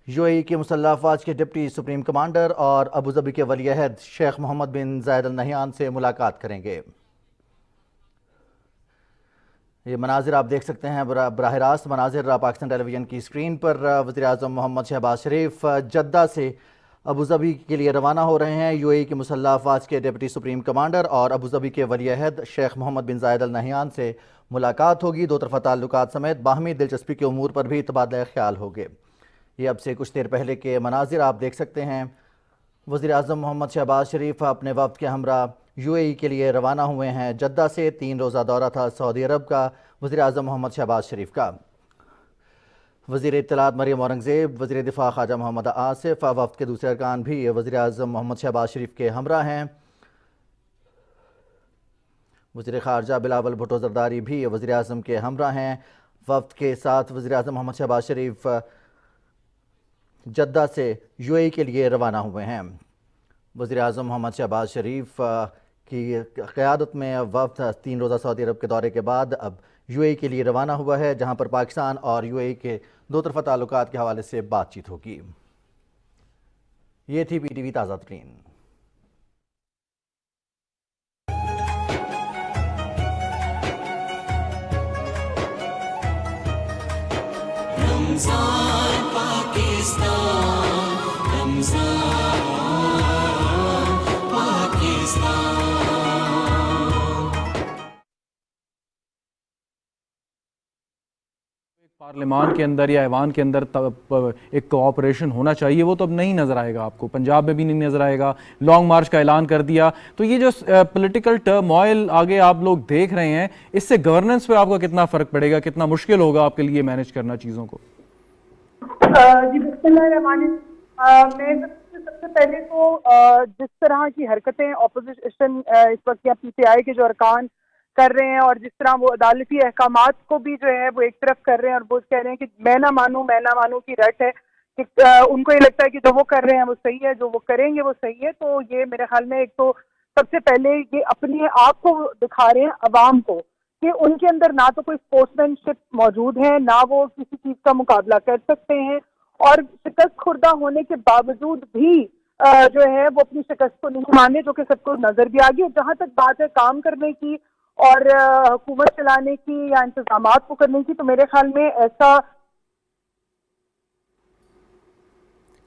یو اے ای کے مسلح افواج کے ڈپٹی سپریم کمانڈر اور ابوظبی کے ولی عہد شیخ محمد بن زاید ال نہیان سے ملاقات کریں گے. یہ مناظر آپ دیکھ سکتے ہیں براہ راست مناظر پاکستان ٹیلی ویژن کی اسکرین پر. وزیر اعظم محمد شہباز شریف جدہ سے ابوظبی کے لیے روانہ ہو رہے ہیں. یو اے ای کے مسلح افواج کے ڈپٹی سپریم کمانڈر اور ابوظبی کے ولی عہد شیخ محمد بن زاید ال نہیان سے ملاقات ہوگی. 2 طرفہ تعلقات سمیت باہمی دلچسپی کے امور پر بھی تبادلہ خیال ہوگے. یہ اب سے کچھ دیر پہلے کے مناظر آپ دیکھ سکتے ہیں. وزیر اعظم محمد شہباز شریف اپنے وفد کے ہمراہ یو اے ای کے لیے روانہ ہوئے ہیں. جدہ سے 3 روزہ دورہ تھا سعودی عرب کا وزیر اعظم محمد شہباز شریف کا. وزیر اطلاعات مریم اورنگزیب، وزیر دفاع خواجہ محمد آصف، وفد کے دوسرے ارکان بھی وزیر اعظم محمد شہباز شریف کے ہمراہ ہیں. وزیر خارجہ بلاول بھٹو زرداری بھی وزیر اعظم کے ہمراہ ہیں. وفد کے ساتھ وزیر اعظم محمد شہباز شریف جدہ سے یو اے ای کے لیے روانہ ہوئے ہیں. وزیر اعظم محمد شہباز شریف کی قیادت میں وفد 3 روزہ سعودی عرب کے دورے کے بعد اب یو اے ای کے لیے روانہ ہوا ہے، جہاں پر پاکستان اور یو اے ای کے دو طرفہ تعلقات کے حوالے سے بات چیت ہوگی۔ یہ تھی پی ٹی وی تازہ ترین۔
رمضان پاکستان، رمضان پاکستان۔
پارلیمان کے اندر یا ایوان کے اندر ایک کوآپریشن ہونا چاہیے، وہ تو اب نہیں نظر آئے گا آپ کو، پنجاب میں بھی نہیں نظر آئے گا، لانگ مارچ کا اعلان کر دیا۔ تو یہ جو پولیٹیکل ٹرموائل آگے آپ لوگ دیکھ رہے ہیں، اس سے گورننس پہ آپ کا کتنا فرق پڑے گا، کتنا مشکل ہوگا آپ کے لیے مینیج کرنا چیزوں کو؟
جی بسم اللہ الرحمن الرحیم۔ میں سب سے پہلے تو جس طرح کی حرکتیں اپوزیشن اس وقت یا پی ٹی آئی کے جو ارکان کر رہے ہیں، اور جس طرح وہ عدالتی احکامات کو بھی جو ہے وہ ایک طرف کر رہے ہیں، اور وہ کہہ رہے ہیں کہ میں نہ مانوں کی رٹ ہے کہ ان کو یہ لگتا ہے کہ جو وہ کر رہے ہیں وہ صحیح ہے، جو وہ کریں گے وہ صحیح ہے۔ تو یہ میرے خیال میں ایک تو سب سے پہلے یہ اپنے آپ کو دکھا رہے ہیں عوام کو کہ ان کے اندر نہ تو کوئی اسپورٹسمین شپ موجود ہے، نہ وہ کسی چیز کا مقابلہ کر سکتے ہیں، اور شکست خوردہ ہونے کے باوجود بھی جو ہے وہ اپنی شکست کو نہیں مانے، جو کہ سب کو نظر بھی آ گئی۔ جہاں تک بات ہے کام کرنے کی اور حکومت چلانے کی یا انتظامات کو کرنے کی، تو میرے خیال میں ایسا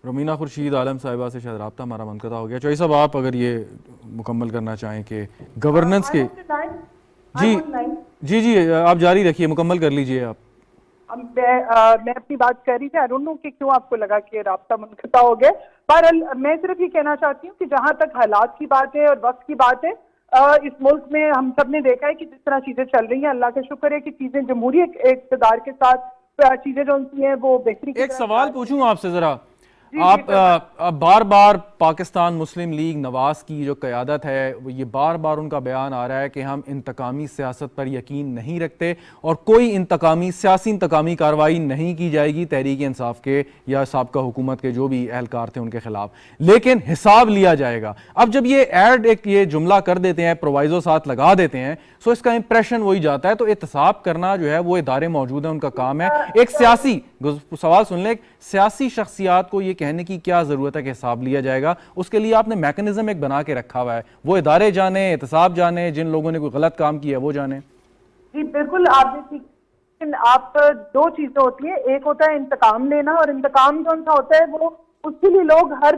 رومینہ خورشید عالم صاحبہ سے شاید رابطہ ہمارا منقطع ہو گیا۔ چوہی صاحب آپ اگر یہ مکمل کرنا چاہیں کہ گورننس کے جی آپ جاری رکھیے، مکمل کر لیجئے آپ۔
میں اپنی بات کر رہی تھی، آئی ڈونٹ نو کہ کیوں آپ کو لگا کہ رابطہ منقطع ہو گیا۔ بہرحال میں صرف یہ کہنا چاہتی ہوں کہ جہاں تک حالات کی بات ہے اور وقت کی بات ہے، اس ملک میں ہم سب نے دیکھا ہے کہ جس طرح چیزیں چل رہی ہیں، اللہ کا شکر ہے کہ چیزیں جمہوری اقتدار کے ساتھ چیزیں جو ہیں وہ بہتری۔
ایک سوال پوچھوں آپ سے ذرا، آپ بار بار پاکستان مسلم لیگ نواز کی جو قیادت ہے، یہ بار بار ان کا بیان آ رہا ہے کہ ہم انتقامی سیاست پر یقین نہیں رکھتے اور کوئی سیاسی انتقامی کارروائی نہیں کی جائے گی تحریک انصاف کے یا سابقہ حکومت کے جو بھی اہلکار تھے ان کے خلاف، لیکن حساب لیا جائے گا۔ اب جب یہ جملہ کر دیتے ہیں، پرووائزو ساتھ لگا دیتے ہیں، سو اس کا امپریشن وہی جاتا ہے۔ تو احتساب کرنا جو ہے وہ ادارے موجود ہیں، ان کا کام ہے۔ ایک سیاسی سوال سن لیں، سیاسی شخصیات کو یہ کہنے کی کیا ضرورت ہے کہ حساب لیا جائے گا؟ اس کے لیے آپ نے میکنزم ایک بنا کے رکھا ہوا ہے، وہ ادارے جانے، احتساب جانے، جن لوگوں نے کوئی غلط کام کیا ہے وہ جانے۔
جی بالکل، آپ دو چیزیں ہوتی ہیں، ایک ہوتا ہے انتقام لینا، اور انتقام کون سا ہوتا ہے، وہ اس کے لیے لوگ ہر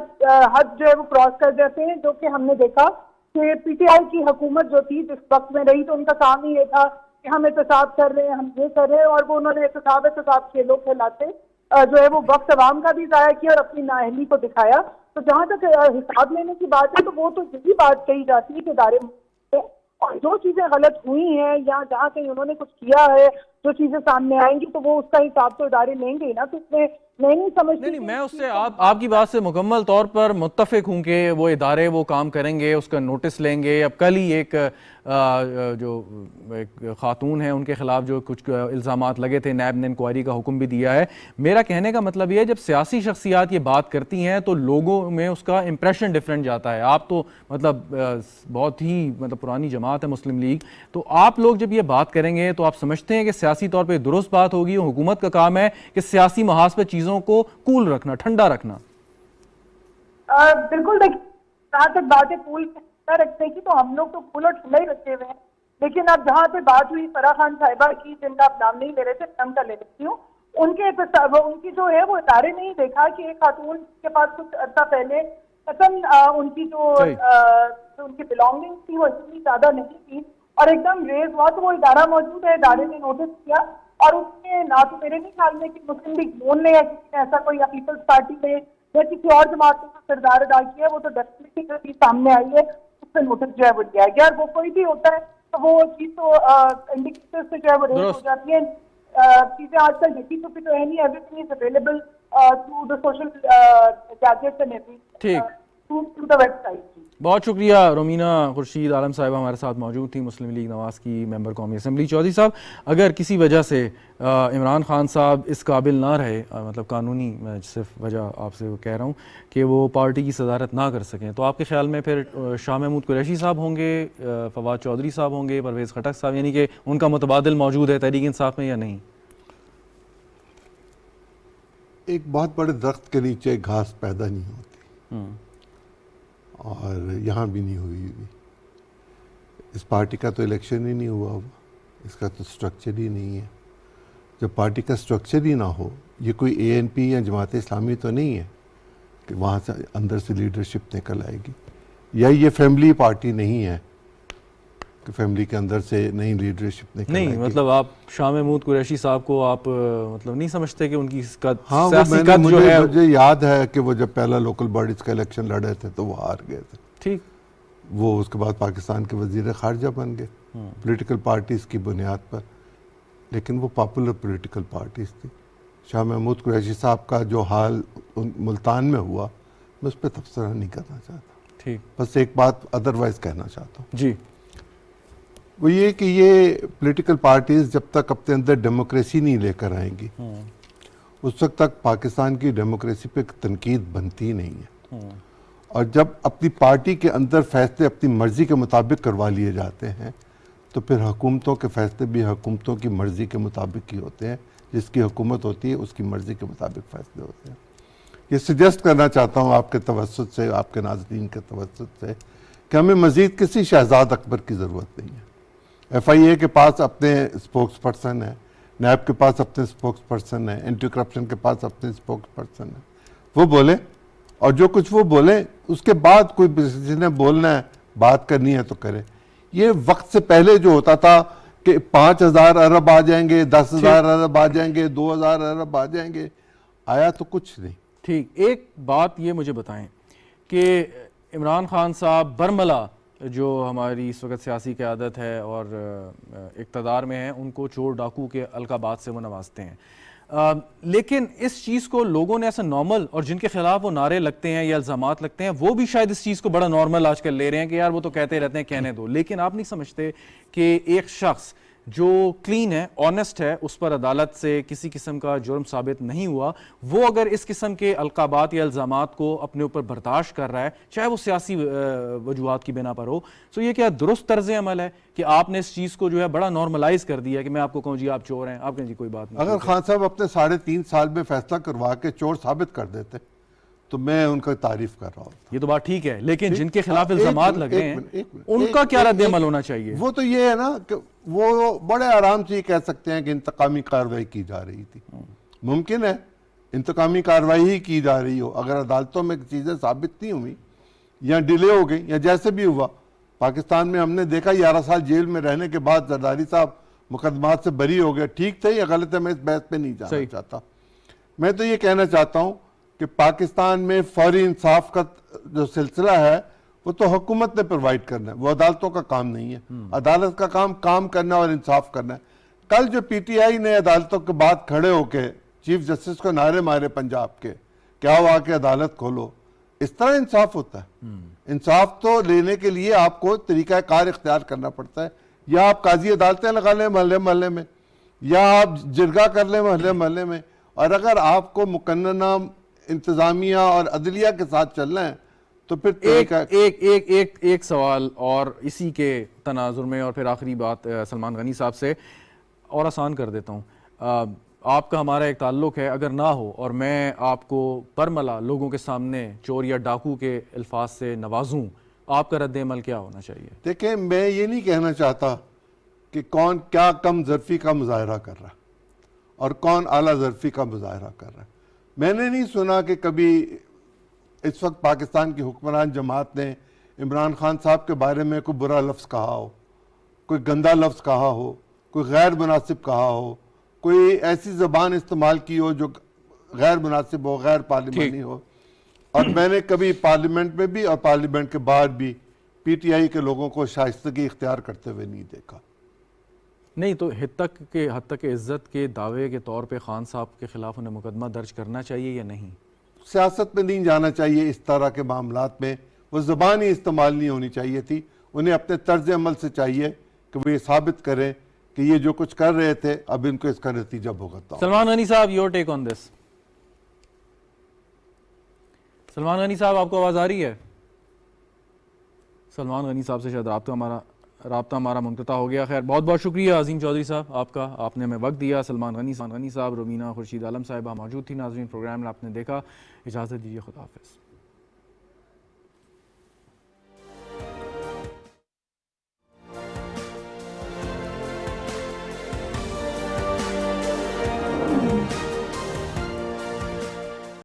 حد جو ہے وہ کراس کر جاتے ہیں، جو کہ ہم نے دیکھا کہ پی ٹی آئی کی حکومت جو تھی جس وقت میں رہی، تو ان کا کام ہی یہ تھا کہ ہم احتساب کر رہے ہیں، ہم یہ کر رہے ہیں، اور وہ انہوں نے احتساب کھیلوں کھلاتے جو ہے وہ وقت عوام کا بھی ضائع کیا اور اپنی نااہلی کو دکھایا۔ تو جہاں تک حساب لینے کی بات ہے، تو وہ تو یہی بات کہی جاتی ہے کہ ادارے اور جو چیزیں غلط ہوئی ہیں یا جہاں کہیں انہوں نے کچھ کیا ہے، جو چیزیں سامنے آئیں گی تو وہ اس کا حساب تو ادارے لیں گے نا۔ تو اس میں میں نہیں سمجھتی،
نہیں میں اس سے آپ کی بات سے مکمل طور پر متفق ہوں کہ وہ ادارے وہ کام کریں گے، اس کا نوٹس لیں گے۔ اب کل ہی ایک خاتون ہیں، ان کے خلاف جو کچھ الزامات لگے تھے، نیب نے انکوائری کا حکم بھی دیا ہے۔ میرا کہنے کا مطلب یہ ہے جب سیاسی شخصیات یہ بات کرتی ہیں تو لوگوں میں اس کا امپریشن ڈیفرنٹ جاتا ہے۔ آپ تو بہت ہی پرانی جماعت ہے مسلم لیگ، تو آپ لوگ جب یہ بات کریں گے تو آپ سمجھتے ہیں کہ سیاسی طور پہ درست بات ہوگی؟ حکومت کا کام ہے کہ سیاسی محاذ پہ چیزوں کو کول رکھنا، ٹھنڈا رکھنا۔
بالکل، جہاں تک بات ہے کول رکھنے کی، تو ہم لوگ تو کول اور ٹھنڈا ہی رکھے ہوئے ہیں، لیکن اب جہاں پہ بات ہوئی فرح خان صاحبہ کی، جن کا آپ نام نہیں لے رہے تھے، نام کا لے لیتی ہوں، ان کی جو ہے وہ ادارے نہیں دیکھا کہ ایک خاتون کے پاس کچھ عرصہ پہلے ان کی جو ان کی بلانگنگ تھی وہ اتنی زیادہ نہیں تھی، اور ایک دم ریز ہوا تو وہ ادارہ موجود ہے، ادارے نے نوٹس کیا، اور اس میں نہ تو میرے نہیں خیال میں کہ مسلم لیگ نون نے یا کسی نے ایسا کوئی، یا پیپلز پارٹی نے یا کسی اور جماعت نے کردار ادا کیا ہے، وہ تو ڈیفینیٹلی جو چیز سامنے آئی ہے اس سے نوٹس جو ہے وہ دیا گیا، اور وہ کوئی بھی ہوتا ہے تو وہ چیز تو انڈیکیٹر سے جو ہے وہ ریز ہو جاتی ہے۔ چیزیں آج کل ڈھکی چھپی تو ہے نہیں، every thing is available through the social gadgets and every.
ٹھیک
to the website.
بہت شکریہ رومینہ خورشید عالم صاحبہ ہمارے ساتھ موجود تھی، مسلم لیگ نواز کی ممبر قومی اسمبلی۔ چودھری صاحب، اگر کسی وجہ سے عمران خان صاحب اس قابل نہ رہے، مطلب قانونی، میں صرف وجہ آپ سے کہہ رہا ہوں کہ وہ پارٹی کی صدارت نہ کر سکیں، تو آپ کے خیال میں پھر شاہ محمود قریشی صاحب ہوں گے، فواد چودھری صاحب ہوں گے، پرویز خٹک صاحب، یعنی کہ ان کا متبادل موجود ہے تحریک انصاف میں یا نہیں؟
ایک بہت بڑے درخت کے نیچے گھاس پیدا نہیں ہوتی، اور یہاں بھی نہیں ہوئی۔ اس پارٹی کا تو الیکشن ہی نہیں ہوا، اس کا تو سٹرکچر ہی نہیں ہے۔ جب پارٹی کا سٹرکچر ہی نہ ہو، یہ کوئی اے این پی یا جماعت اسلامی تو نہیں ہے کہ وہاں سے اندر سے لیڈرشپ نکل آئے گی، یا یہ فیملی پارٹی نہیں ہے کہ فیملی کے اندر سے نئی لیڈرشپ نکل آئے گی۔
نہیں، مطلب آپ شاہ محمود قریشی صاحب کو آپ مطلب نہیں سمجھتے کہ ان کی
ہاں،
سیاسی قد جو ہے؟
مجھے یاد ہے کہ وہ جب پہلا لوکل باڈیز کا الیکشن لڑے تھے تو وہ ہار گئے تھے،
ٹھیک،
وہ اس کے بعد پاکستان کے وزیر خارجہ بن گئے پولیٹیکل پارٹیز کی بنیاد پر، لیکن وہ پاپولر پولیٹیکل پارٹیز تھی۔ شاہ محمود قریشی صاحب کا جو حال ملتان میں ہوا، میں اس پہ تبصرہ نہیں کرنا چاہتا،
ٹھیک،
بس ایک بات ادروائز کہنا چاہتا ہوں،
جی،
وہ یہ کہ یہ پولیٹیکل پارٹیز جب تک اپنے اندر ڈیموکریسی نہیں لے کر آئیں گی، اس وقت تک پاکستان کی ڈیموکریسی پہ تنقید بنتی نہیں ہے۔ اور جب اپنی پارٹی کے اندر فیصلے اپنی مرضی کے مطابق کروا لیے جاتے ہیں تو پھر حکومتوں کے فیصلے بھی حکومتوں کی مرضی کے مطابق ہی ہوتے ہیں، جس کی حکومت ہوتی ہے اس کی مرضی کے مطابق فیصلے ہوتے ہیں۔ یہ سجیسٹ کرنا چاہتا ہوں آپ کے توسط سے، آپ کے ناظرین کے توسط سے، کہ ہمیں مزید کسی شہزاد اکبر کی ضرورت نہیں ہے۔ ایف آئی اے کے پاس اپنے اسپوکس پرسن ہے، نیب کے پاس اپنے اسپوکس پرسن ہے، اینٹی کرپشن کے پاس اپنے اسپوکس پرسن ہے، وہ بولیں، اور جو کچھ وہ بولیں اس کے بعد کوئی کسی نے بولنا ہے، بات کرنی ہے تو کرے۔ یہ وقت سے پہلے جو ہوتا تھا کہ 5,000 ارب آ جائیں گے، 10,000 ارب آ جائیں گے، 2,000 ارب آ جائیں گے، آیا تو کچھ نہیں۔
ٹھیک، ایک بات یہ مجھے بتائیں کہ عمران خان صاحب برملا جو ہماری اس وقت سیاسی قیادت ہے اور اقتدار میں ہیں، ان کو چور ڈاکو کے القابات سے وہ نوازتے ہیں، لیکن اس چیز کو لوگوں نے ایسا نارمل، اور جن کے خلاف وہ نعرے لگتے ہیں یا الزامات لگتے ہیں، وہ بھی شاید اس چیز کو بڑا نارمل آج کل لے رہے ہیں کہ یار وہ تو کہتے رہتے ہیں، کہنے دو۔ لیکن آپ نہیں سمجھتے کہ ایک شخص جو کلین ہے، آنیسٹ ہے، اس پر عدالت سے کسی قسم کا جرم ثابت نہیں ہوا، وہ اگر اس قسم کے القابات یا الزامات کو اپنے اوپر برداشت کر رہا ہے، چاہے وہ سیاسی وجوہات کی بنا پر ہو، تو یہ کیا درست طرز عمل ہے کہ آپ نے اس چیز کو جو ہے بڑا نارملائز کر دیا کہ میں آپ کو کہوں جی آپ چور ہیں، آپ کہیں جی کوئی بات نہیں؟
اگر خان صاحب اپنے 3.5 سال میں فیصلہ کروا کے چور ثابت کر دیتے تو میں ان کا تعریف کر رہا ہوں۔
یہ تو بات ٹھیک ہے، لیکن جن کے خلاف الزامات لگ رہے ہیں ان کا کیا رد عمل ہونا چاہیے؟
وہ تو یہ ہے نا کہ وہ بڑے آرام سے یہ کہہ سکتے ہیں کہ انتقامی کارروائی کی جا رہی تھی۔ ممکن ہے انتقامی کارروائی ہی کی جا رہی ہو، اگر عدالتوں میں چیزیں ثابت نہیں ہوئی یا ڈیلے ہو گئی یا جیسے بھی ہوا۔ پاکستان میں ہم نے دیکھا 11 سال جیل میں رہنے کے بعد زرداری صاحب مقدمات سے بری ہو گئے، ٹھیک تھے یا غلط ہے، میں اس بحث پہ نہیں جانا چاہتا۔ میں تو یہ کہنا چاہتا ہوں کہ پاکستان میں فوری انصاف کا جو سلسلہ ہے وہ تو حکومت نے پرووائڈ کرنا ہے، وہ عدالتوں کا کام نہیں ہے۔ عدالت کا کام کرنا اور انصاف کرنا ہے۔ کل جو پی ٹی آئی نے عدالتوں کے بعد کھڑے ہو کے چیف جسٹس کو نعرے مارے پنجاب کے، کیا ہوا کہ عدالت کھولو، اس طرح انصاف ہوتا ہے؟ انصاف تو لینے کے لیے آپ کو طریقہ کار اختیار کرنا پڑتا ہے، یا آپ قاضی عدالتیں لگا لیں محلے محلے میں، یا آپ جرگہ کر لیں محلے محلے میں، اور اگر آپ کو مقننہ انتظامیہ اور عدلیہ کے ساتھ چلنا ہے تو پھر
ایک سوال اور اسی کے تناظر میں، اور پھر آخری بات سلمان غنی صاحب سے اور آسان کر دیتا ہوں۔ آپ کا ہمارا ایک تعلق ہے، اگر نہ ہو اور میں آپ کو برملا لوگوں کے سامنے چور یا ڈاکو کے الفاظ سے نوازوں، آپ کا رد عمل کیا ہونا چاہیے؟
دیکھیں، میں یہ نہیں کہنا چاہتا کہ کون کیا کم ظرفی کا مظاہرہ کر رہا اور کون اعلیٰ ظرفی کا مظاہرہ کر رہا ہے۔ میں نے نہیں سنا کہ کبھی اس وقت پاکستان کی حکمران جماعت نے عمران خان صاحب کے بارے میں کوئی برا لفظ کہا ہو، کوئی گندا لفظ کہا ہو، کوئی غیر مناسب کہا ہو، کوئی ایسی زبان استعمال کی ہو جو غیر مناسب ہو، غیر پارلیمانی ہو۔ اور میں نے کبھی پارلیمنٹ میں بھی اور پارلیمنٹ کے بعد بھی پی ٹی آئی کے لوگوں کو شائستگی اختیار کرتے ہوئے نہیں دیکھا۔
نہیں تو حد تک عزت کے دعوے کے طور پہ خان صاحب کے خلاف انہیں مقدمہ درج کرنا چاہیے یا نہیں؟
سیاست میں نہیں جانا چاہیے اس طرح کے معاملات میں. وہ زبان ہی استعمال نہیں ہونی چاہیے تھی. انہیں اپنے طرز عمل سے چاہیے کہ وہ یہ ثابت کریں کہ یہ جو کچھ کر رہے تھے اب ان کو اس کا نتیجہ بھگتنا ہوگا.
سلمان غنی صاحب یور ٹیک آن دس. سلمان غنی صاحب آپ کو آواز آ رہی ہے؟ سلمان غنی صاحب سے شاید رابطہ ہمارا منقطع ہو گیا. خیر بہت بہت شکریہ عظیم چودھری صاحب آپ کا، آپ نے ہمیں وقت دیا. سلمان غنی صاحب، رومینہ خورشید عالم صاحبہ موجود تھی. ناظرین پروگرام میں آپ نے دیکھا. اجازت دیجیے، خدا حافظ.